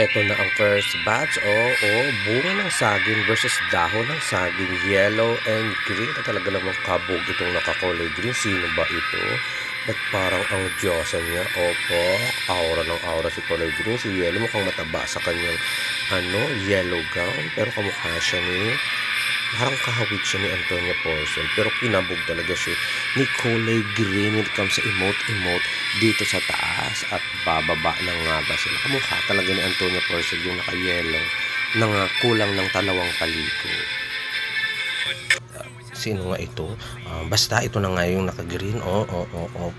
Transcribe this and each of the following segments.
Eto na ang first batch, oo, bunga ng saging versus dahon ng saging, yellow and green. At talaga namang kabog itong nakakulay green. Sino ba ito? At parang ang diyosa niya, opo, aura ng aura si kulay green. Si yellow mukhang mataba sa kanyang yellow gown. Pero kamukha siya ni parang kahawig siya ni Antonia Porcel, pero kinabog talaga siya ni kulay green when it comes sa emote dito sa taas at bababa na nga ba sila. Kamukha talaga ni Antonia Porcel yung naka-yellow na nga kulang ng talawang paliko. Sino nga ito? Basta ito na nga yung naka-green.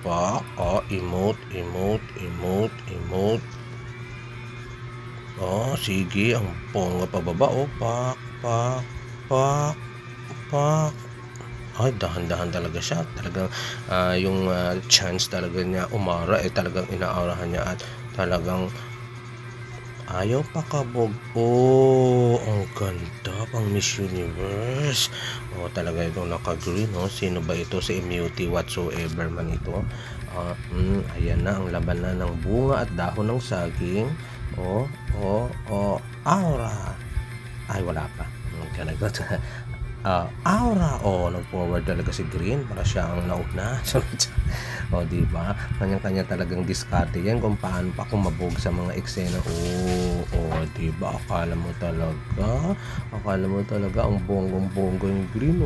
Pa. Emote. Sige, ang ponga pababa. Pak. Ay, dahan-dahan talaga siya. Talagang yung chance talaga niya umara talagang inaarahan niya at talagang ayaw pakabog. Ang ganda pang Miss Universe. Talaga itong naka-green. Sino ba ito? Si Immunity whatsoever man ito. Ayan na ang laban na ng bunga at dahon ng saging. Aura. Ay, wala pa. Aura. Nag-forward talaga si Green para siya ang nauna. Diba? Kanya-kanya talagang diskarte yan kung paano pa kumabog sa mga eksena. Diba? Akala mo talaga ang bonggong-bonggong yung Green.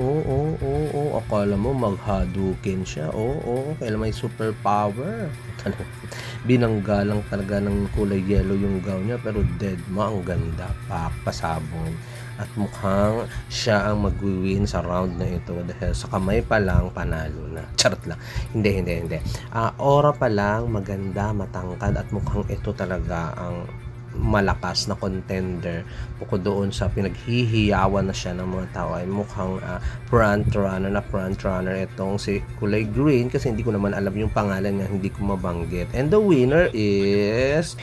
Akala mo maghadukin siya. Kailan may superpower. Binangga lang talaga ng kulay yellow yung gown niya, pero dead ma, ang ganda, pasabong. At mukhang siya ang mag-win sa round na ito dahil sa kamay pa lang panalo na. Charot lang. Hindi. Aura pa lang maganda, matangkad at mukhang ito talaga ang malakas na contender. Bukod doon sa pinaghihiyawan na siya ng mga tao ay mukhang front runner itong si kulay green, kasi hindi ko naman alam yung pangalan niya, hindi ko mabanggit. And the winner is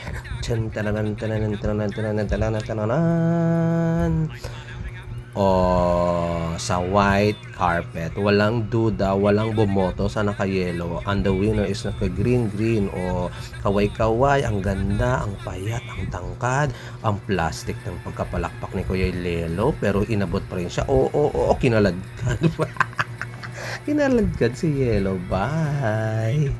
sa white carpet. Walang duda, walang bumoto sa naka-yellow. And the winner is naka-green. Kaway-kaway, ang ganda, ang payat, ang tangkad, ang plastic ng pagkapalakpak ni Kuya Lelo, pero inabot pa rin siya. Kinaladkad. Kinaladkad si Yellow. Bye!